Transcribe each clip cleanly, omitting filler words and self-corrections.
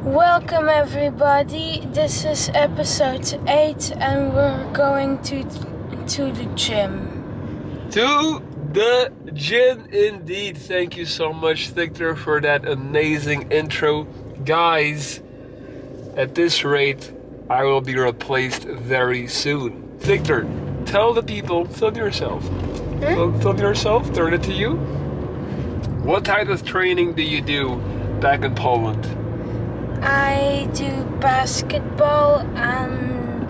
Welcome everybody, this is episode 8 and we're going to the gym. To the gym indeed. Thank you so much, Victor, for that amazing intro. Guys, at this rate, I will be replaced very soon. Victor, tell the people, film yourself. Film yourself, turn it to you. What type of training do you do back in Poland? I do basketball and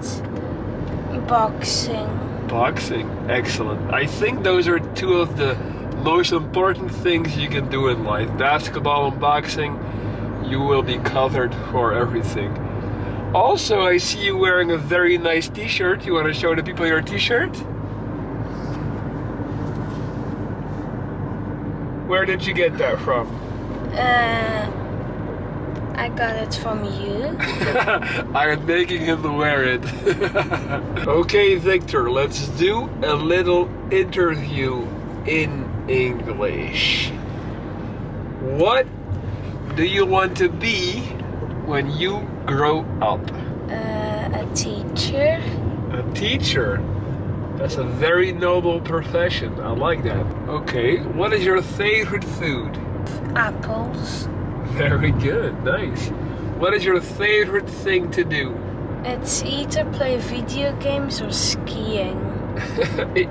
boxing. Boxing, excellent. I think those are two of the most important things you can do in life. Basketball and boxing, you will be covered for everything. Also, I see you wearing a very nice t-shirt. You want to show the people your t-shirt? Where did you get that from? I got it from you. I'm making him wear it. Okay, Victor, let's do a little interview in English. What do you want to be when you grow up? A teacher. A teacher? That's a very noble profession. I like that. Okay, what is your favorite food? Apples. Very good, nice. What is your favorite thing to do? It's either play video games or skiing.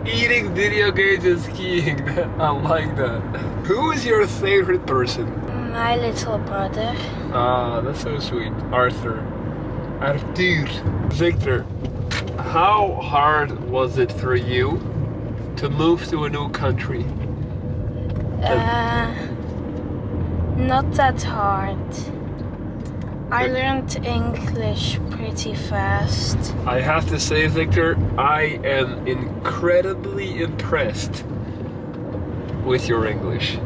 Eating video games and skiing. I like that. Who is your favorite person? My little brother. Ah, that's so sweet. Arthur. Victor, how hard was it for you to move to a new country? Not that hard. I learned English pretty fast. I have to say, Victor, I am incredibly impressed with your English.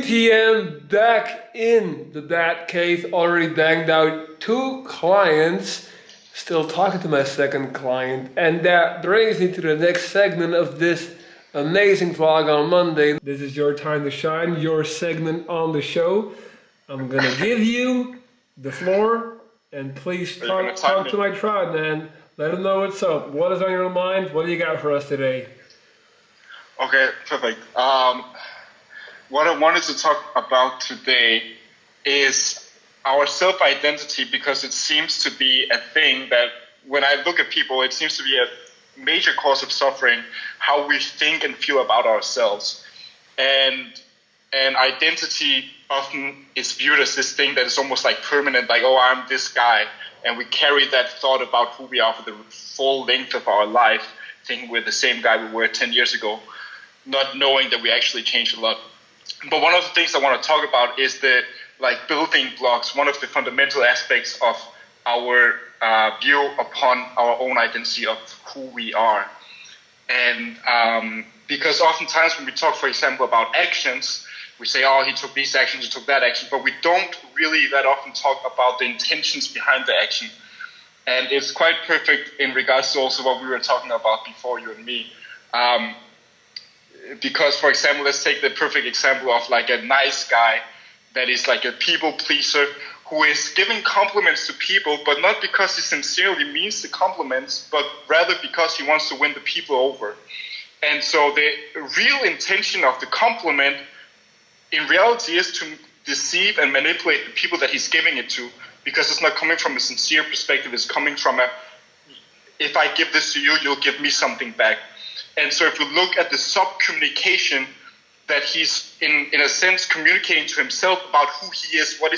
p.m. back in the Bat Cave, already banged out 2 clients, still talking to my second client, and that brings me to the next segment of this amazing vlog on Monday. This is your time to shine, your segment on the show. I'm gonna give you the floor, and please talk to my tribe, man. Let them know what's up. What is on your mind? What do you got for us today? Okay, perfect. What I wanted to talk about today is our self-identity, because it seems to be a thing that when I look at people, it seems to be a major cause of suffering, how we think and feel about ourselves. And identity often is viewed as this thing that is almost like permanent, like, oh, I'm this guy. And we carry that thought about who we are for the full length of our life, thinking we're the same guy we were 10 years ago, not knowing that we actually changed a lot. But one of the things I want to talk about is the building blocks, one of the fundamental aspects of our view upon our own identity of who we are. And because oftentimes when we talk, for example, about actions, we say, oh, he took these actions, he took that action, but we don't really that often talk about the intentions behind the action. And it's quite perfect in regards to also what we were talking about before, you and me. Because, for example, let's take the perfect example of like a nice guy that is like a people pleaser who is giving compliments to people, but not because he sincerely means the compliments, but rather because he wants to win the people over. And so the real intention of the compliment in reality is to deceive and manipulate the people that he's giving it to, because it's not coming from a sincere perspective. It's coming from a, if I give this to you, you'll give me something back. And so if we look at the sub-communication that he's in a sense communicating to himself about who he is, what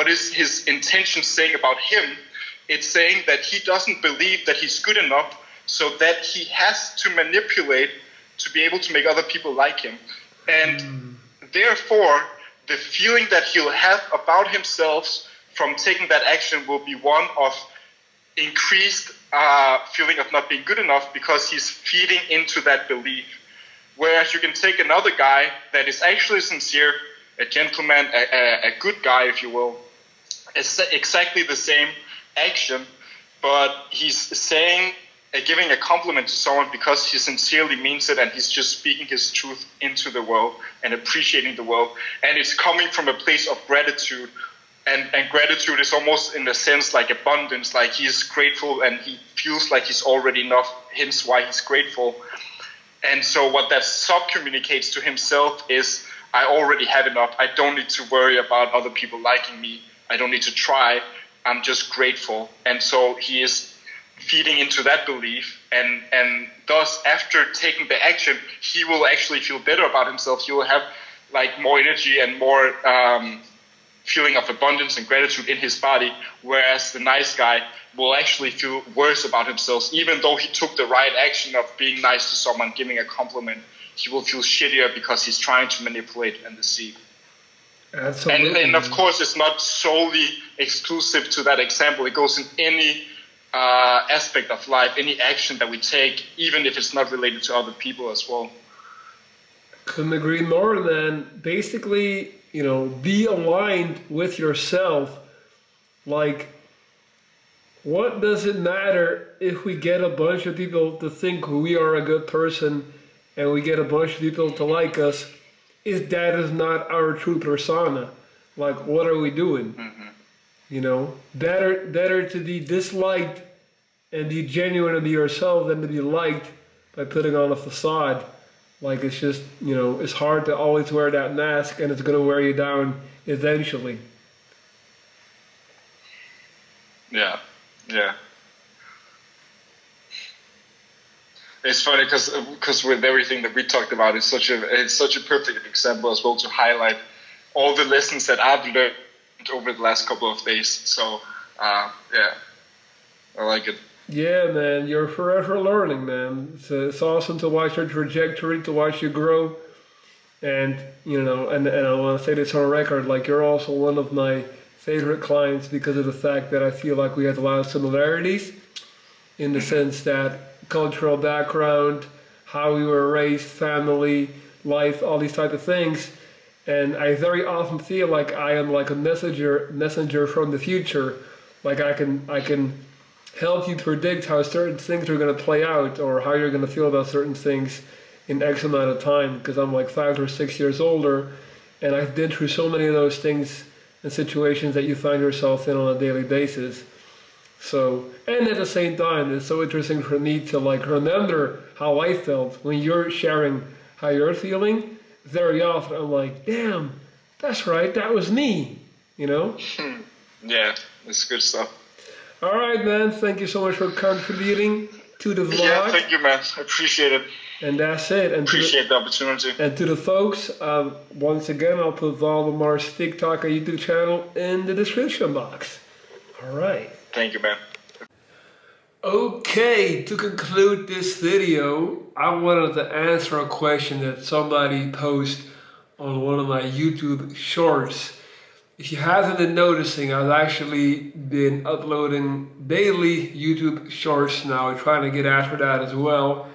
is his intention saying about him, it's saying that he doesn't believe that he's good enough, so that he has to manipulate to be able to make other people like him. And therefore, the feeling that he'll have about himself from taking that action will be one of increased feeling of not being good enough, because he's feeding into that belief. Whereas you can take another guy that is actually sincere, a gentleman, a good guy, if you will, exactly the same action, but he's saying, giving a compliment to someone because he sincerely means it, and he's just speaking his truth into the world and appreciating the world. And it's coming from a place of gratitude. And gratitude is almost in a sense like abundance, like he's grateful and he feels like he's already enough, hence why he's grateful. And so what that sub-communicates to himself is, I already have enough. I don't need to worry about other people liking me. I don't need to try. I'm just grateful. And so he is feeding into that belief. And thus, after taking the action, he will actually feel better about himself. He will have like more energy and more feeling of abundance and gratitude in his body, whereas the nice guy will actually feel worse about himself. Even though he took the right action of being nice to someone, giving a compliment, he will feel shittier because he's trying to manipulate and deceive. Absolutely. And of course, it's not solely exclusive to that example. It goes in any aspect of life, any action that we take, even if it's not related to other people as well. Couldn't agree more. Then basically, be aligned with yourself. Like, what does it matter if we get a bunch of people to think we are a good person and we get a bunch of people to like us, if that is not our true persona? Like, what are we doing? Mm-hmm. Better to be disliked and be genuine and be yourself than to be liked by putting on a facade. Like, it's just, it's hard to always wear that mask, and it's going to wear you down eventually. Yeah. It's funny because with everything that we talked about, it's such a perfect example as well to highlight all the lessons that I've learned over the last couple of days. So, I like it. Yeah, man, you're forever learning, man. It's awesome to watch your trajectory, to watch you grow. And, and I want to say this on record, like, you're also one of my favorite clients because of the fact that I feel like we have a lot of similarities in the sense that cultural background, how we were raised, family, life, all these type of things. And I very often feel like I am like a messenger from the future. Like I can help you predict how certain things are going to play out or how you're going to feel about certain things in X amount of time, because I'm like 5 or 6 years older and I've been through so many of those things and situations that you find yourself in on a daily basis. So, and at the same time, it's so interesting for me to like remember how I felt when you're sharing how you're feeling. Very often I'm like, damn, that's right, that was me, Yeah, it's good stuff. All right, man. Thank you so much for contributing to the vlog. Yeah, thank you, man. I appreciate it. And that's it. And appreciate the opportunity. And to the folks, once again, I'll put Valdemar's TikTok and YouTube channel in the description box. All right. Thank you, man. Okay, to conclude this video, I wanted to answer a question that somebody posted on one of my YouTube shorts. If you haven't been noticing, I've actually been uploading daily YouTube shorts now, trying to get after that as well.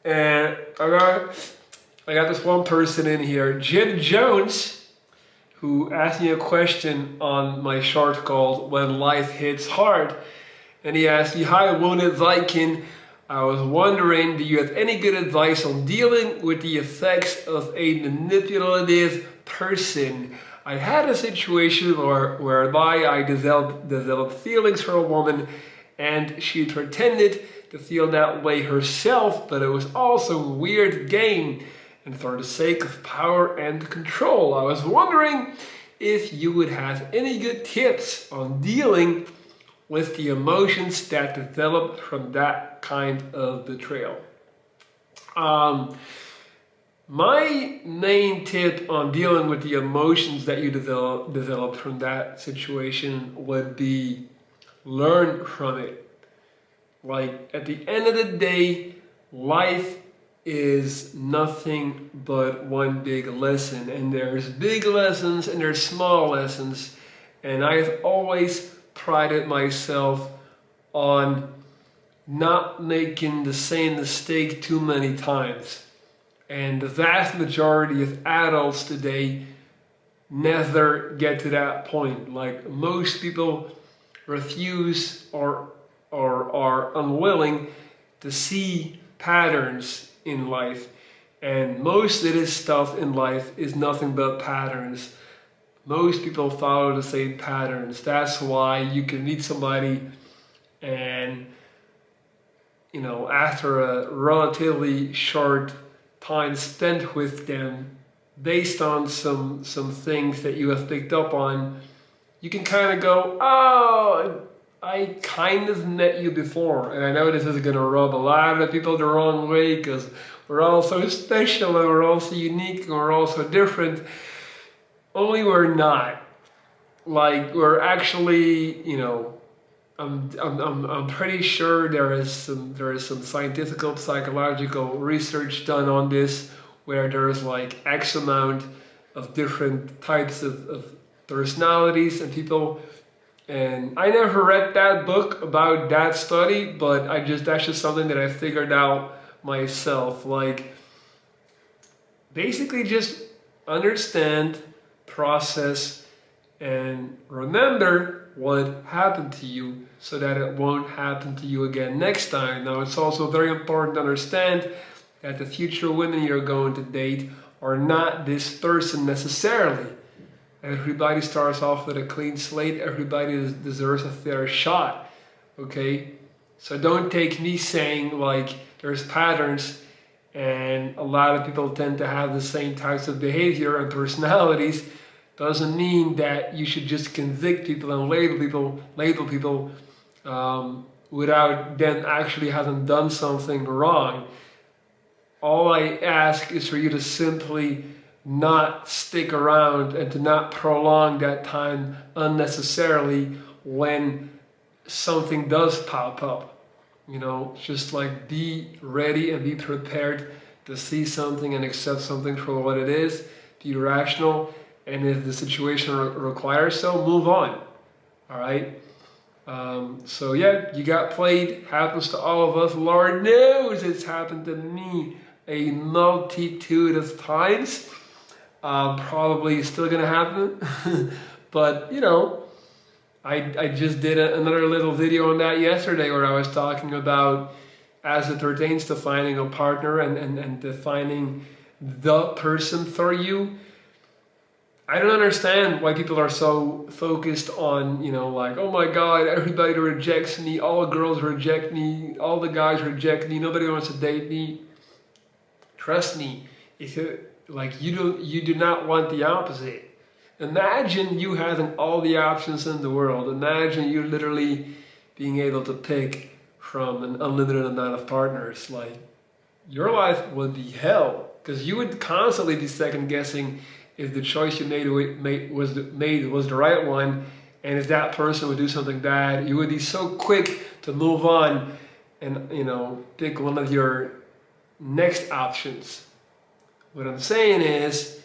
And I got this one person in here, Jim Jones, who asked me a question on my short called When Life Hits Hard. And he asked me, "Hi, Wounded Viking. I was wondering, do you have any good advice on dealing with the effects of a manipulative person? I had a situation whereby I developed feelings for a woman, and she pretended to feel that way herself, but it was also a weird game, and for the sake of power and control. I was wondering if you would have any good tips on dealing with the emotions that develop from that kind of betrayal." My main tip on dealing with the emotions that you developed from that situation would be learn from it. Like, at the end of the day, life is nothing but one big lesson, and there's big lessons and there's small lessons, and I've always prided myself on not making the same mistake too many times. And the vast majority of adults today never get to that point. Like, most people refuse or are unwilling to see patterns in life. And most of this stuff in life is nothing but patterns. Most people follow the same patterns. That's why you can meet somebody and, after a relatively short time spent with them, based on some things that you have picked up on, you can kind of go, "Oh, I kind of met you before." And I know this is going to rub a lot of people the wrong way, because we're all so special and we're all so unique and we're all so different. Only we're not. Like, we're actually, I'm pretty sure there is some scientific, psychological research done on this, where there is like X amount of different types of personalities and people. And I never read that book about that study, but that's just something that I figured out myself. Like, basically just understand, process, and remember what happened to you so that it won't happen to you again next time. Now, it's also very important to understand that the future women you're going to date are not this person necessarily. Everybody starts off with a clean slate. Everybody deserves a fair shot, okay? So don't take me saying, like, there's patterns and a lot of people tend to have the same types of behavior and personalities. Doesn't mean that you should just convict people and label people without them actually having done something wrong. All I ask is for you to simply not stick around and to not prolong that time unnecessarily when something does pop up. Just like, be ready and be prepared to see something and accept something for what it is. Be rational. And if the situation requires so, move on. All right? So yeah, you got played. Happens to all of us. Lord knows it's happened to me a multitude of times. Probably still going to happen. But, I just did another little video on that yesterday, where I was talking about, as it pertains to finding a partner and defining the person for you. I don't understand why people are so focused on, like, oh my God, everybody rejects me, all the girls reject me, all the guys reject me, nobody wants to date me. Trust me, if you do not want the opposite. Imagine you having all the options in the world. Imagine you literally being able to pick from an unlimited amount of partners. Like, your life would be hell, because you would constantly be second guessing if the choice you made was the right one, and if that person would do something bad. You would be so quick to move on and pick one of your next options. What I'm saying is,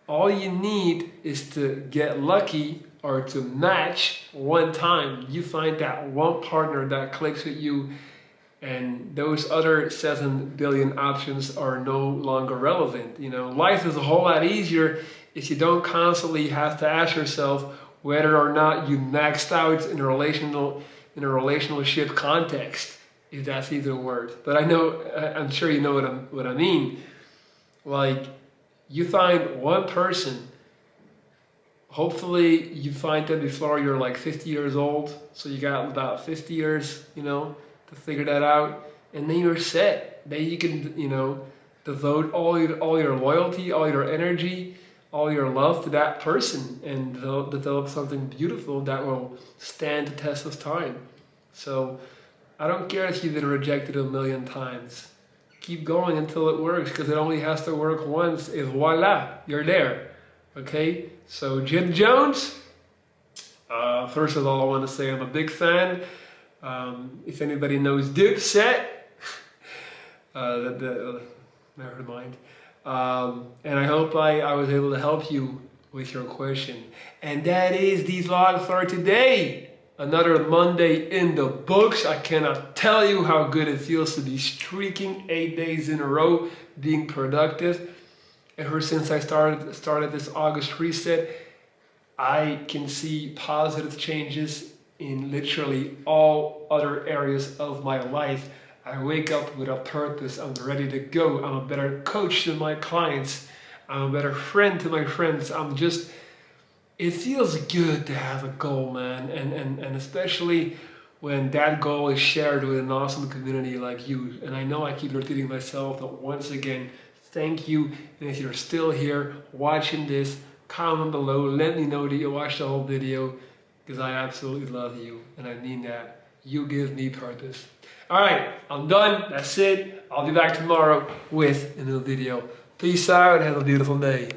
all you need is to get lucky or to match one time. You find that one partner that clicks with you, and those other 7 billion options are no longer relevant. Life is a whole lot easier if you don't constantly have to ask yourself whether or not you maxed out in a in a relationship context, if that's even a word. But I'm sure you know what I mean. Like, you find one person, hopefully you find them before you're like 50 years old, so you got about 50 years, to figure that out, and then you're set. Then you can, devote all your loyalty, all your energy, all your love to that person, and develop something beautiful that will stand the test of time. So I don't care if you've been rejected a million times. Keep going until it works, because it only has to work once, and voila, you're there. Okay? So Jim Jones, first of all, I want to say I'm a big fan. If anybody knows Dipset, never mind. And I hope I was able to help you with your question. And that is these logs for today. Another Monday in the books. I cannot tell you how good it feels to be streaking 8 days in a row, being productive. Ever since I started this August Reset, I can see positive changes in literally all other areas of my life. I wake up with a purpose. I'm ready to go. I'm a better coach to my clients. I'm a better friend to my friends. It feels good to have a goal, man. And especially when that goal is shared with an awesome community like you. And I know I keep repeating myself, but once again, thank you. And if you're still here watching this, comment below. Let me know that you watched the whole video, because I absolutely love you. And I mean that. You give me purpose. Alright, I'm done. That's it. I'll be back tomorrow with a new video. Peace out. Have a beautiful day.